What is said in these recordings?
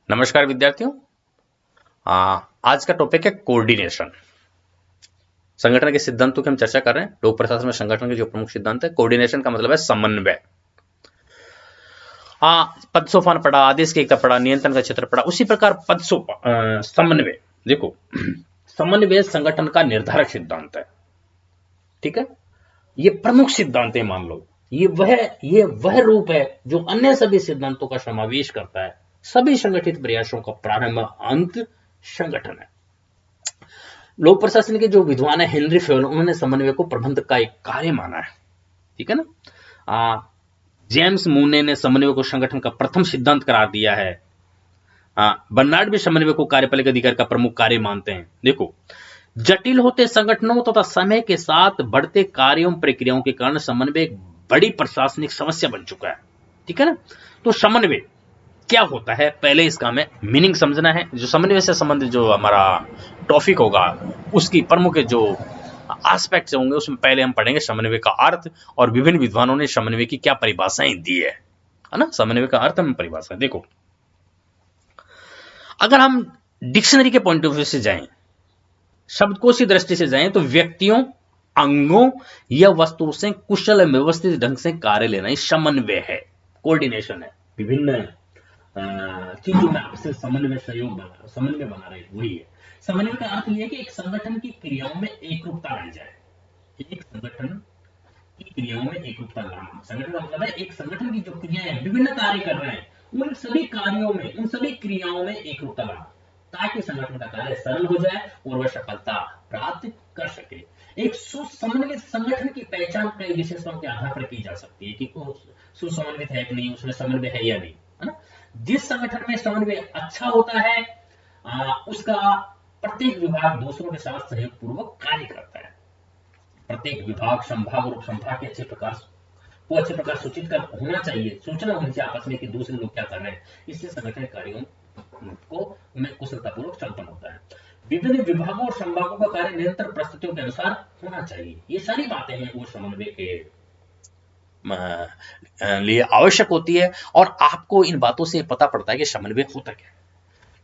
नमस्कार विद्यार्थियों। आज का टॉपिक है कोऑर्डिनेशन। संगठन के सिद्धांतों की हम चर्चा कर रहे हैं। लोक प्रशासन में संगठन के जो प्रमुख सिद्धांत है, कोऑर्डिनेशन का मतलब है समन्वय। पद सोपान पढ़ा, आदेश की एकता पढ़ा, नियंत्रण का क्षेत्र पढ़ा, उसी प्रकार पद समन्वय। देखो, समन्वय संगठन का निर्धारक सिद्धांत है। ठीक है, ये प्रमुख सिद्धांत है। मान लो ये वह रूप है जो अन्य सभी सिद्धांतों का समावेश करता है। सभी संगठित प्रयासों का प्रारंभ अंत संगठन है। लोक प्रशासन के जो विद्वान है हेनरी फेयल, उन्होंने समन्वय को प्रबंध का एक कार्य माना है। ठीक है ना। जेम्स मूने ने समन्वय को संगठन का प्रथम सिद्धांत करार दिया है। बर्नार्ड भी समन्वय को कार्यपालिक अधिकार का प्रमुख कार्य मानते हैं। देखो, जटिल होते संगठनों तथा समय के साथ बढ़ते कार्यों प्रक्रियाओं के कारण समन्वय एक बड़ी प्रशासनिक समस्या बन चुका है। ठीक है ना। तो समन्वय क्या होता है, पहले इसका हमें मीनिंग समझना है। जो समन्वय से संबंधित जो हमारा टॉपिक होगा, उसकी प्रमुख जो एस्पेक्ट्स होंगे, उसमें पहले हम पढ़ेंगे समन्वय का अर्थ और विभिन्न विद्वानों ने समन्वय की क्या परिभाषाएं दी है ना। समन्वय का अर्थ हम परिभाषा देखो, अगर हम डिक्शनरी के पॉइंट ऑफ व्यू से जाएं, शब्दकोश की दृष्टि से जाएं, तो व्यक्तियों, अंगों या वस्तुओं से कुशल व्यवस्थित ढंग से कार्य लेना ही समन्वय है, कोऑर्डिनेशन है। विभिन्न चीजों में आपसे समन्वय बना रहे, वही है। समन्वय का अर्थ यह है कि एक संगठन की क्रियाओं में एकरूपता लाई जाए। एक संगठन की क्रियाओं में एकरूपता लाना, संगठन का मतलब है एक संगठन की जो क्रियाएं विभिन्न कार्य कर रहे हैं, उन सभी कार्यों में, उन सभी क्रियाओं में एकरूपता लाना, ताकि संगठन का कार्य सरल हो जाए और वह सफलता प्राप्त कर सके। एक सुसमन्वित संगठन की पहचान कई विशेषताओं के आधार पर की जा सकती है कि वो सुसमन्वित है कि नहीं, उसमें समन्वय है या नहीं, है ना। जिस संगठन में समन्वय अच्छा होता है, उसका प्रत्येक विभाग दूसरों के साथ सहयोग पूर्वक कार्य करता है। प्रत्येक विभाग, संभाग और उपसंभाग के अच्छे प्रकार सूचित कर होना चाहिए, सूचना होनी चाहिए आपस में कि दूसरे लोग क्या कर रहे हैं। इससे संगठन कार्यों को में कुशलतापूर्वक संपन्न होता है। विभिन्न विभागों और संभागों का कार्य निरंतर परिस्थितियों के अनुसार होना चाहिए। ये सारी बातें हैं वो समन्वय के लिए आवश्यक होती है, और आपको इन बातों से पता पड़ता है कि समन्वय होता क्या है।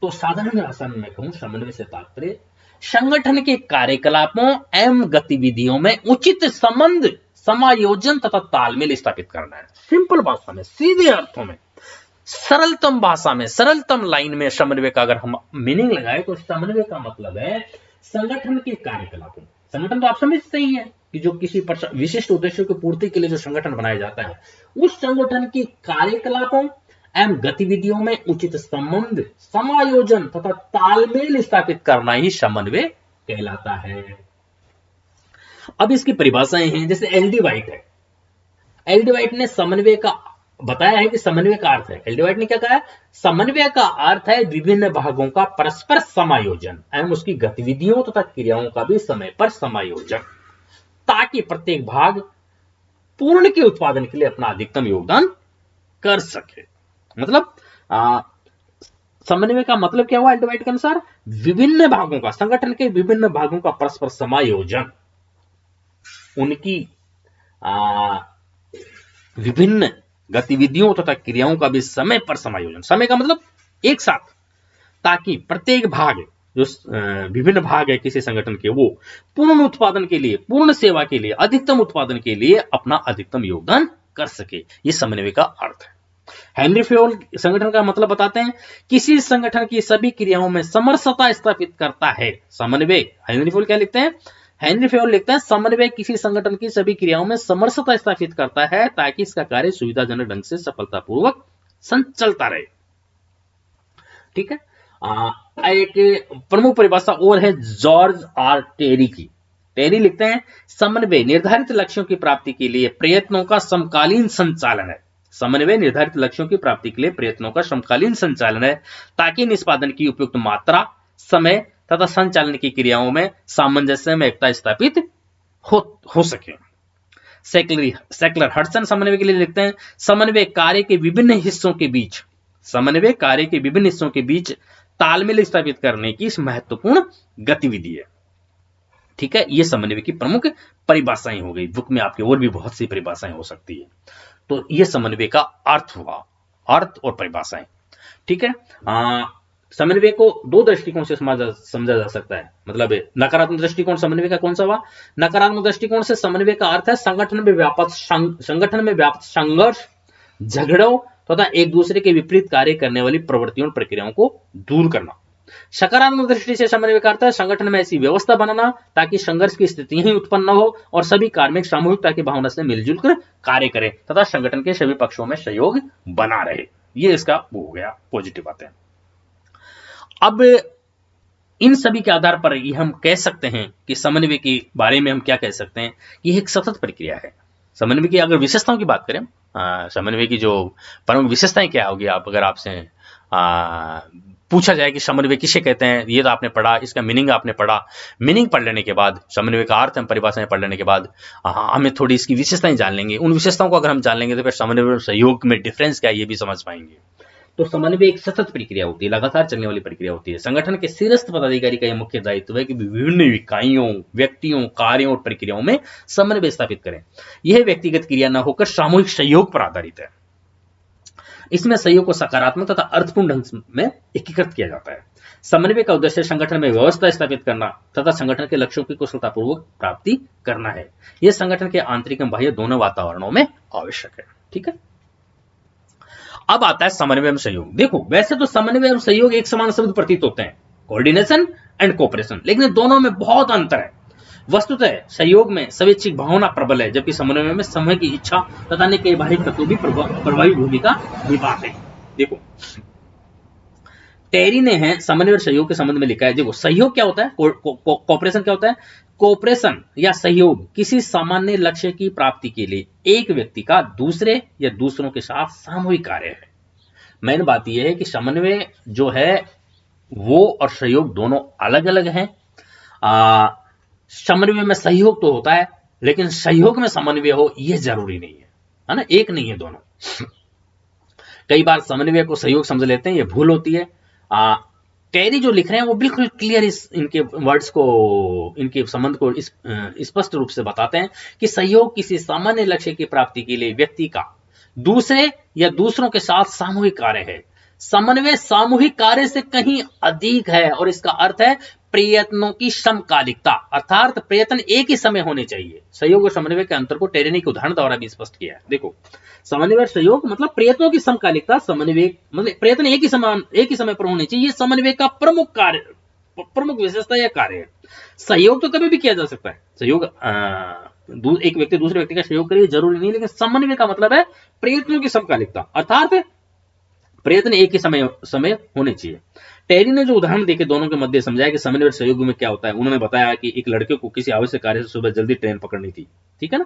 तो साधारण भाषा में मैं कहूं, समन्वय से तात्पर्य संगठन के कार्यकलापों एवं गतिविधियों में उचित संबंध, समायोजन तथा तालमेल स्थापित करना है। सिंपल भाषा में, सीधे अर्थों में, सरलतम भाषा में, सरलतम लाइन में समन्वय का अगर हम मीनिंग लगाए, तो समन्वय का मतलब है संगठन के कार्यकलापों। संगठन तो आप समझते ही हैं कि जो किसी विशिष्ट उद्देश्यों की पूर्ति के लिए जो संगठन बनाया जाता है, उस संगठन के कार्यकलापों एवं गतिविधियों में उचित संबंध, समायोजन तथा तालमेल स्थापित करना ही समन्वय कहलाता है। अब इसकी परिभाषाएं हैं, जैसे एल.डी. वाइट है। एल.डी. वाइट ने समन्वय का बताया है कि समन्वय का अर्थ है, एल.डी. वाइट ने क्या कहा है, समन्वय का अर्थ है विभिन्न भागों का परस्पर समायोजन एवं उसकी गतिविधियों तथा क्रियाओं का भी समय पर समायोजन, ताकि प्रत्येक भाग पूर्ण के उत्पादन के लिए अपना अधिकतम योगदान कर सके। मतलब समन्वय का मतलब क्या हुआ एल.डी. वाइट के अनुसार, विभिन्न भागों का, संगठन के विभिन्न भागों का परस्पर समायोजन, उनकी विभिन्न गतिविधियों तथा क्रियाओं का भी समय पर समायोजन, समय का मतलब एक साथ, ताकि प्रत्येक भाग, जो विभिन्न भाग है किसी संगठन के, वो पूर्ण उत्पादन के लिए, पूर्ण सेवा के लिए, अधिकतम उत्पादन के लिए अपना अधिकतम योगदान कर सके। ये समन्वय का अर्थ है। हेनरी फेयल संगठन का मतलब बताते हैं, किसी संगठन की सभी क्रियाओं में समरसता स्थापित करता है। समन्वय, हेनरी फेयल क्या लिखते हैं, हेनरी फेयल लिखते हैं, समन्वय किसी संगठन की सभी क्रियाओं में समरसता स्थापित करता है, ताकि इसका कार्य सुविधाजनक ढंग से सफलतापूर्वक संचलता रहे। ठीक है। एक प्रमुख परिभाषा और है जॉर्ज आर टेरी की। टेरी लिखते हैं, समन्वय निर्धारित लक्ष्यों की प्राप्ति के लिए प्रयत्नों का समकालीन संचालन है। समन्वय निर्धारित लक्ष्यों की प्राप्ति के लिए प्रयत्नों का समकालीन संचालन है, ताकि निष्पादन की उपयुक्त मात्रा, समय तथा संचालन की क्रियाओं में सामंजस्य में एकता स्थापित हो सके। सेक्लर हडसन समन्वय के लिए लिखते हैं, समन्वय कार्य के विभिन्न हिस्सों के बीच, समन्वय कार्य के विभिन्न हिस्सों के बीच तालमेल स्थापित करने की महत्वपूर्ण गतिविधि है। ठीक है, ये समन्वय की प्रमुख परिभाषाएं हो गई। बुक में आपके और भी बहुत सी परिभाषाएं हो सकती है। तो ये समन्वय का अर्थ हुआ, अर्थ और परिभाषाएं। ठीक है। समन्वय को दो दृष्टिकोण से समझा जा सकता है। मतलब नकारात्मक दृष्टिकोण समन्वय का कौन सा हुआ? नकारात्मक दृष्टिकोण से समन्वय का अर्थ है संगठन में व्यापक संघर्ष, झगड़ों तथा एक दूसरे के विपरीत कार्य करने वाली प्रवृत्तियों और प्रक्रियाओं को दूर करना। सकारात्मक दृष्टि से समन्वय का अर्थ है संगठन में ऐसी व्यवस्था बनाना ताकि संघर्ष की स्थिति ही उत्पन्न न हो और सभी कार्मिक सामूहिकता की भावना से मिलजुल कर कार्य करें तथा संगठन के सभी पक्षों में सहयोग बना रहे। ये इसका वो हो गया पॉजिटिव बातें। अब इन सभी के आधार पर ये हम कह सकते हैं कि समन्वय के बारे में हम क्या कह सकते हैं, ये एक सतत प्रक्रिया है। समन्वय की अगर विशेषताओं की बात करें, समन्वय की जो प्रमुख विशेषताएं क्या होगी, आप अगर आपसे पूछा जाए कि समन्वय किसे कहते हैं, ये तो आपने पढ़ा, इसका मीनिंग आपने पढ़ा। मीनिंग पढ़ लेने के बाद, समन्वय का अर्थ हम परिभाषाएं पढ़ लेने के बाद हमें थोड़ी इसकी विशेषताएं जान लेंगे। उन विशेषताओं को अगर हम जान लेंगे तो फिर समन्वय और सहयोग में डिफरेंस क्या है ये भी समझ पाएंगे। तो समन्वय एक सतत प्रक्रिया होती है, लगातार चलने वाली प्रक्रिया होती है। संगठन के शीर्षस्थ पदाधिकारी का यह मुख्य दायित्व है कि विभिन्न इकाइयों, व्यक्तियों, कार्यों और प्रक्रियाओं में समन्वय स्थापित करें। यह व्यक्तिगत क्रिया न होकर सामूहिक सहयोग पर आधारित है। इसमें सहयोग को सकारात्मक तथा अर्थपूर्ण ढंग में एकीकृत किया जाता है। समन्वय का उद्देश्य संगठन में व्यवस्था स्थापित करना तथा संगठन के लक्ष्यों की कुशलतापूर्वक प्राप्ति करना है। यह संगठन के आंतरिक एवं बाह्य दोनों वातावरणों में आवश्यक है। ठीक है। अब आता है समन्वय एवं सहयोग। देखो, वैसे तो समन्वय और सहयोग एक समान शब्द प्रतीत होते हैं, कोऑर्डिनेशन एंड कोऑपरेशन, लेकिन दोनों में बहुत अंतर है। वस्तुतः सहयोग में स्वैच्छिक भावना प्रबल है, जबकि समन्वय में समय की इच्छा तथा अन्य कई बाहरी तत्व भी प्रभावी भूमिका निभाते हैं। देखो, टेरी ने है समन्वय और सहयोग के संबंध में लिखा है। देखो, सहयोग क्या होता है, कोऑपरेशन क्या होता है? कोऑपरेशन या सहयोग किसी सामान्य लक्ष्य की प्राप्ति के लिए एक व्यक्ति का दूसरे या दूसरों के साथ सामूहिक कार्य है। मेन बात यह है कि समन्वय जो है वो और सहयोग दोनों अलग अलग हैं। समन्वय में सहयोग तो होता है, लेकिन सहयोग में समन्वय हो यह जरूरी नहीं है ना, एक नहीं है दोनों। कई बार समन्वय को सहयोग समझ लेते हैं, यह भूल होती है। टेरी जो लिख रहे हैं वो बिल्कुल क्लियर इनके वर्ड्स को, इनके संबंध को स्पष्ट रूप से बताते हैं कि सहयोग किसी सामान्य लक्ष्य की प्राप्ति के लिए व्यक्ति का दूसरे या दूसरों के साथ सामूहिक कार्य है। समन्वय सामूहिक कार्य से कहीं अधिक है और इसका अर्थ है प्रयत्नों की समकालिकता, अर्थात प्रयत्न एक ही समय होने चाहिए। सहयोग और समन्वय के अंतर को टेरी ने एक उदाहरण द्वारा भी स्पष्ट किया है। देखो, समन्वय और सहयोग मतलब प्रयत्नों की समकालिकता, समन्वय मतलब प्रयत्न एक ही समय पर होने चाहिए। समन्वय का प्रमुख विशेषता या कार्य है। सहयोग तो कभी भी किया जा सकता है, सहयोग एक व्यक्ति दूसरे व्यक्ति का सहयोग करे जरूरी नहीं, लेकिन समन्वय का मतलब है प्रयत्नों की समकालिकता, अर्थात प्रयत्न एक ही समय होने चाहिए। टेरी ने जो उदाहरण देके दोनों के मध्य समझाया कि समन्वय और सहयोग में क्या होता है। उन्होंने बताया कि एक लड़के को किसी आवश्यक कार्य से सुबह जल्दी ट्रेन पकड़नी थी, ठीक है ना,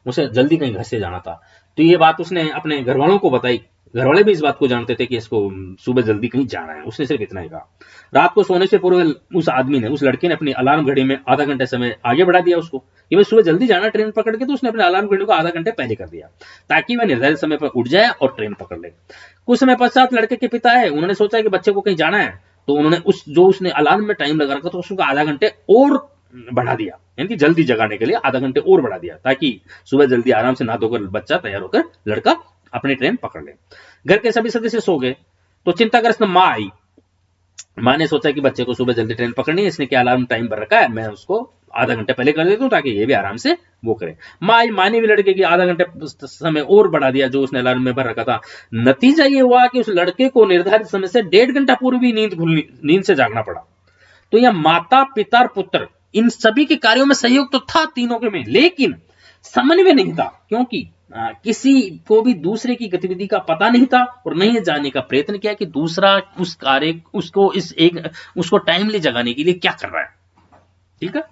उसे जल्दी कहीं घर से जाना था। तो ये बात उसने अपने घर वालों को बताई। घर वाले भी इस बात को जानते थे कि इसको सुबह जल्दी कहीं जाना है। उसने सिर्फ इतना ही कहा। रात को सोने से पूर्व उस लड़के ने अपनी अलार्म घड़ी में आधा घंटे समय आगे बढ़ा दिया उसको कि भाई सुबह जल्दी जाना ट्रेन पकड़ के। तो उसने अपने अलार्म घड़ी को आधा घंटे पहले कर दिया ताकि वह निर्धारित समय पर उठ जाए और ट्रेन पकड़ ले। कुछ समय पश्चात लड़के के पिता है, उन्होंने सोचा कि बच्चे को कहीं जाना है, तो उन्होंने उसने अलार्म में टाइम लगा रखा तो उसको आधा घंटे और बढ़ा दिया, यानी कि जल्दी जगाने के लिए आधा घंटे और बढ़ा दिया ताकि सुबह जल्दी आराम से नहा धोकर बच्चा तैयार होकर लड़का अपनी ट्रेन पकड़ ले। घर के सभी सदस्य सो गए तो चिंताग्रस्त माँ आई। माँ ने सोचा कि बच्चे को सुबह जल्दी ट्रेन पकड़नी है, इसने क्या अलार्म टाइम पर रखा है, मैं उसको आधा घंटे पहले कर देता हूँ ताकि ये भी आराम से वो करे। माँ ने भी लड़के की आधा घंटे समय और बढ़ा दिया जो उसने अलार्म में भर रखा था। नतीजा ये हुआ कि उस लड़के को निर्धारित समय से 1.5 घंटा पूर्व भी नींद से जागना पड़ा। तो यह माता, पिता और पुत्र इन सभी के कार्यों में सहयोग तो था तीनों के में, लेकिन समन्वय नहीं था, क्योंकि किसी को भी दूसरे की गतिविधि का पता नहीं था और नहीं जानने का प्रयत्न किया कि दूसरा उस कार्य उसको टाइमली जगाने के लिए क्या कर रहा है। ठीक है।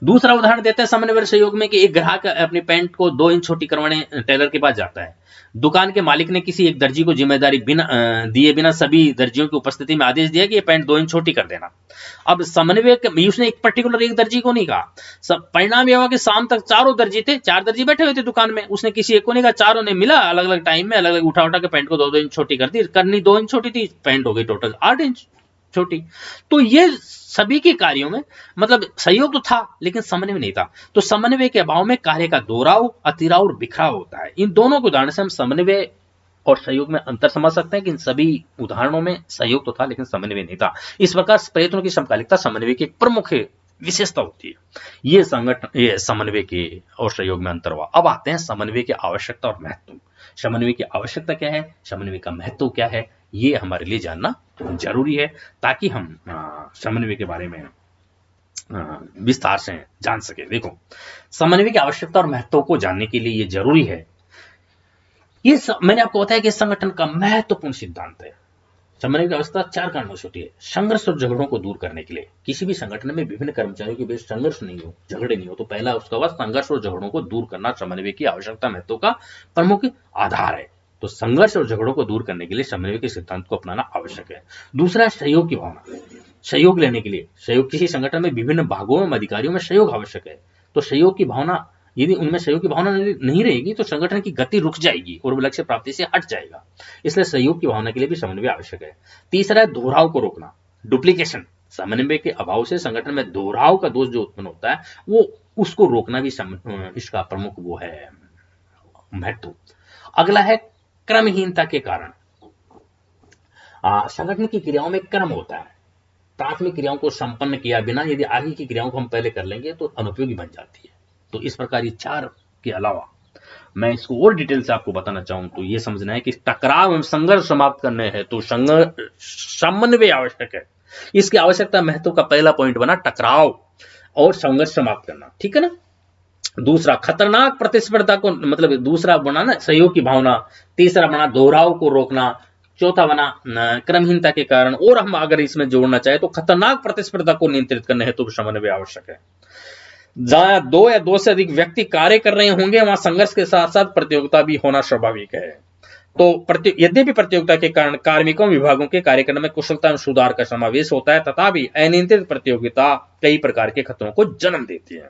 दूसरा उदाहरण देते हैं समन्वय सहयोग में कि एक ग्राहक अपनी पैंट को 2 इंच छोटी करवाने टेलर के पास जाता है। दुकान के मालिक ने किसी एक दर्जी को जिम्मेदारी दिए बिना सभी दर्जियों की उपस्थिति में आदेश दिया कि ये पैंट 2 इंच छोटी कर देना। अब समन्वय उसने एक पर्टिकुलर एक दर्जी को नहीं कहा। परिणाम यह हुआ कि शाम तक 4 दर्जी थे, 4 दर्जी बैठे हुए थे दुकान में। उसने किसी एक को नहीं कहा, चारों ने मिला अलग अलग टाइम में अलग अलग उठा के पैंट को 2 इंच छोटी कर दी। करनी 2 इंच छोटी थी, पैंट हो गई टोटल 8 इंच छोटी। तो ये सभी के कार्यों में मतलब सहयोग तो था लेकिन समन्वय नहीं था। तो समन्वय के अभाव में कार्य का दोहराव, अतिराव और बिखराव होता है। इन दोनों के उदाहरण से हम समन्वय और सहयोग में अंतर समझ सकते हैं कि इन सभी उदाहरणों में सहयोग तो था लेकिन समन्वय नहीं था। इस प्रकार प्रयत्नों की समकालिकता समन्वय की एक प्रमुख विशेषता होती है। ये समन्वय के और सहयोग में अंतर हुआ। अब आते हैं समन्वय की आवश्यकता और महत्व। समन्वय की आवश्यकता क्या है, समन्वय का महत्व क्या है, ये हमारे लिए जानना जरूरी है ताकि हम समन्वय के बारे में विस्तार से जान सके। देखो, समन्वय की आवश्यकता और महत्व को जानने के लिए ये जरूरी है। मैंने आपको बताया कि संगठन का महत्वपूर्ण सिद्धांत है। समन्वय की आवश्यकता 4 कारणों से होती है। संघर्ष और झगड़ों को दूर करने के लिए, किसी भी संगठन में विभिन्न कर्मचारियों के बीच संघर्ष नहीं हो, झगड़े नहीं हो, तो पहला उसका वह संघर्ष और झगड़ों को दूर करना समन्वय की आवश्यकता महत्व का प्रमुख आधार है। तो संघर्ष और झगड़ों को दूर करने के लिए समन्वय के सिद्धांत को अपनाना आवश्यक है। दूसरा, सहयोग की भावना। सहयोग लेने के लिए, सहयोग किसी संगठन में विभिन्न भागों में अधिकारियों में सहयोग आवश्यक है। तो सहयोग की भावना, यदि उनमें सहयोग की भावना नहीं रहेगी तो संगठन की गति रुक जाएगी और लक्ष्य प्राप्ति से हट जाएगा। इसलिए सहयोग की भावना के लिए भी समन्वय आवश्यक है। तीसरा है दोहराव को रोकना, डुप्लीकेशन। समन्वय के अभाव से संगठन में दोहराव का दोष जो उत्पन्न होता है वो उसको रोकना भी इसका प्रमुख वो है महत्व। अगला है क्रमहीनता के कारण। संगठन की क्रियाओं में क्रम होता है। प्राथमिक क्रियाओं को संपन्न किया बिना यदि आगे की क्रियाओं को हम पहले कर लेंगे तो अनुपयोगी बन जाती है। तो इस प्रकार ये 4 के अलावा मैं इसको और डिटेल से आपको बताना चाहूं तो ये समझना है कि टकराव एवं संघर्ष समाप्त करने हैं तो समन्वय आवश्यक है। इसकी आवश्यकता महत्व का पहला पॉइंट बना टकराव और संघर्ष समाप्त करना, ठीक है ना। दूसरा, खतरनाक प्रतिस्पर्धा को, मतलब दूसरा बना ना सहयोग की भावना। तीसरा बना दोहराव को रोकना। चौथा बना क्रमहीनता के कारण, और हम अगर इसमें जोड़ना चाहे तो खतरनाक प्रतिस्पर्धा को नियंत्रित करने हेतु तो समन्वय आवश्यक है। जहां 2 या 2 से अधिक व्यक्ति कार्य कर रहे होंगे वहां संघर्ष के साथ साथ प्रतियोगिता भी होना स्वाभाविक है। तो यद्यपि प्रतियोगिता के कारण कार्मिकों विभागों के कार्य करने में कुशलता में सुधार का समावेश होता है, तथापि अनियंत्रित प्रतियोगिता कई प्रकार के खतरों को जन्म देती है।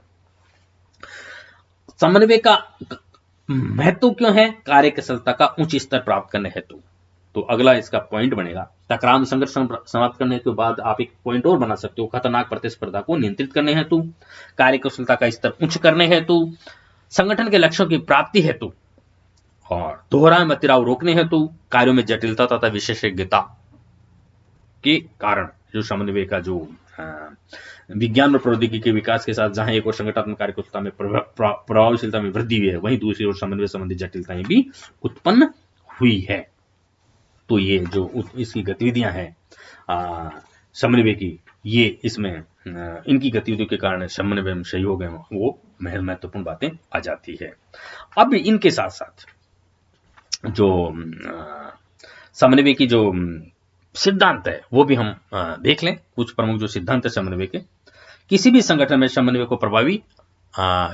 समन्वय का महत्व क्यों है? कार्य कुशलता का उच्च स्तर प्राप्त करने हेतु। तो अगला इसका पॉइंट बनेगा टकराव संघर्ष समाप्त करने के बाद आप एक पॉइंट और बना सकते हो, खतरनाक प्रतिस्पर्धा को नियंत्रित करने हेतु, कार्य कुशलता का स्तर उच्च करने हेतु, संगठन के लक्ष्यों की प्राप्ति हेतु और दोहराव मतिराव रोकने हेतु, कार्यों में जटिलता तथा विशेषज्ञता के कारण। जो समन्वय का जो विज्ञान और प्रौद्योगिकी के विकास के साथ जहां एक और संगठनात्मक कार्यकुशलता में प्रभावशीलता में वृद्धि हुई है, वहीं दूसरी ओर समन्वय संबंधी जटिलताएं भी उत्पन्न हुई है। तो ये जो इसकी गतिविधियां हैं समन्वय की, ये इसमें इनकी गतिविधियों के कारण समन्वय में सहयोग है वो महत्वपूर्ण बातें आ जाती है। अब इनके साथ साथ जो समन्वय की जो सिद्धांत है वो भी हम देख लें। कुछ प्रमुख जो सिद्धांत है समन्वय के, किसी भी संगठन में समन्वय को प्रभावी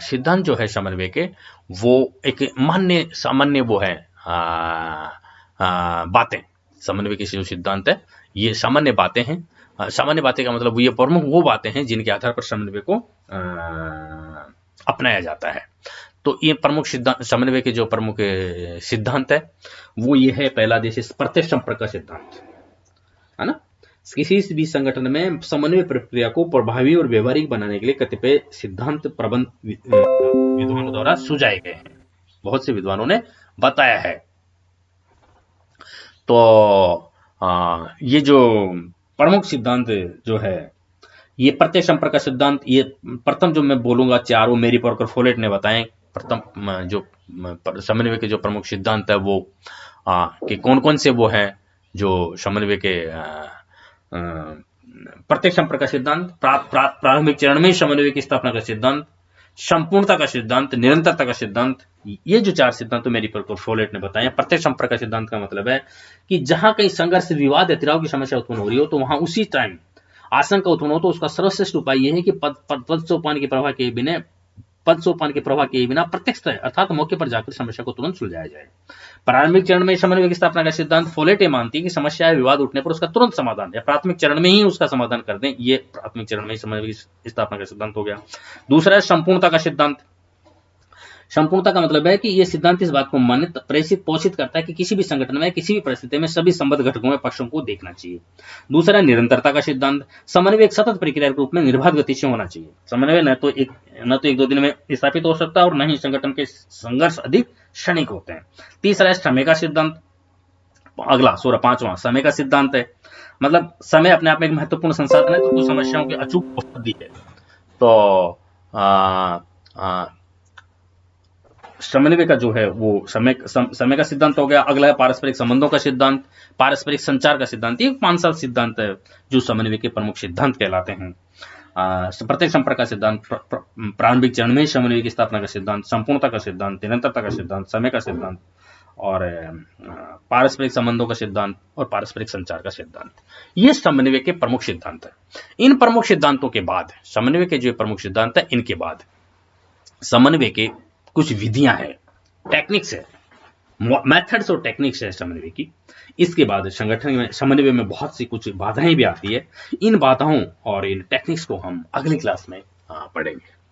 सिद्धांत जो है समन्वय के, वो एक मान्य सामान्य वो है बातें। समन्वय के जो सिद्धांत है ये सामान्य बातें हैं। सामान्य बातें का मतलब ये प्रमुख वो बातें हैं जिनके आधार पर समन्वय को अपनाया जाता है। तो ये प्रमुख सिद्धांत समन्वय के जो प्रमुख सिद्धांत है वो ये है। पहला, जैसे प्रत्यक्ष संपर्क का सिद्धांत है ना। किसी भी संगठन में समन्वय प्रक्रिया को प्रभावी और व्यवहारिक बनाने के लिए कतिपय सिद्धांत प्रबंध विद्वानों द्वारा सुझाए गए हैं, बहुत से विद्वानों ने बताया है। तो ये जो प्रमुख सिद्धांत जो है ये प्रत्यक्ष संपर्क का सिद्धांत, ये प्रथम जो मैं बोलूंगा 4 वो मेरी पार्कर फोलेट ने बताए। प्रथम जो समन्वय के जो प्रमुख सिद्धांत है वो कि कौन कौन से वो हैं जो समन्वय के प्रत्यक्ष संपर्क का सिद्धांत, प्रारंभिक चरण में समन्वय की स्थापना का सिद्धांत, संपूर्णता का सिद्धांत, निरंतरता का सिद्धांत। ये जो 4 सिद्धांत मेरी पार्कर फोलेट ने बताए। प्रत्यक्ष संपर्क का सिद्धांत का मतलब है कि जहां कहीं संघर्ष, विवाद या तिराव की समस्या उत्पन्न हो रही हो तो वहां उसी टाइम आशंका उत्पन्न हो तो उसका सर्वश्रेष्ठ उपाय यह है कि पद सोपान के प्रवाह के बिना प्रत्यक्ष अर्थात मौके पर जाकर समस्या को तुरंत सुलझाया जाए। प्रारंभिक चरण में समन्वय की स्थापना का सिद्धांत फोलेट ये मानती है कि समस्या या विवाद उठने पर उसका तुरंत समाधान या प्राथमिक चरण में ही उसका समाधान कर दें। ये प्राथमिक चरण में ही समन्वय की स्थापना का सिद्धांत हो गया। दूसरा है संपूर्णता का सिद्धांत। संपूर्णता का मतलब है कि यह सिद्धांत इस बात को मान्य पोषित करता है कि किसी भी संगठन में किसी भी परिस्थिति में सभी संबद्ध घटकों में पक्षों को देखना चाहिए। दूसरा निरंतरता का सिद्धांत। समन्वय एक सतत प्रक्रिया के रूप में निर्बाध गति से होना चाहिए। समन्वय न तो एक दो दिन में स्थापित हो सकता है और न ही संगठन के संघर्ष अधिक क्षणिक होते हैं। तीसरा है समय का सिद्धांत। अगला 5वां समय का सिद्धांत है। मतलब समय अपने आप में एक महत्वपूर्ण संसाधन है, तो कुछ समस्याओं की अचूक औषधि है। तो समन्वय का जो है वो समय का सिद्धांत हो गया। अगला है पारस्परिक संबंधों का सिद्धांत, पारस्परिक संचार का सिद्धांत। ये 5 साल सिद्धांत है जो समन्वय के प्रमुख सिद्धांत कहलाते हैं। प्रत्येक संपर्क का सिद्धांत, प्रारंभिक चरण में समन्वय की स्थापना का सिद्धांत, संपूर्णता का सिद्धांत, निरंतरता का सिद्धांत, समय का सिद्धांत और पारस्परिक संबंधों का सिद्धांत और पारस्परिक संचार का सिद्धांत। ये समन्वय के प्रमुख सिद्धांत है। इन प्रमुख सिद्धांतों के बाद समन्वय के जो प्रमुख सिद्धांत है, इनके बाद समन्वय के कुछ विधियां हैं, टेक्निक्स है, मेथड्स और टेक्निक्स है समन्वय की। इसके बाद संगठन में समन्वय में बहुत सी कुछ बाधाएं भी आती है। इन बाधाओं और इन टेक्निक्स को हम अगली क्लास में पढ़ेंगे।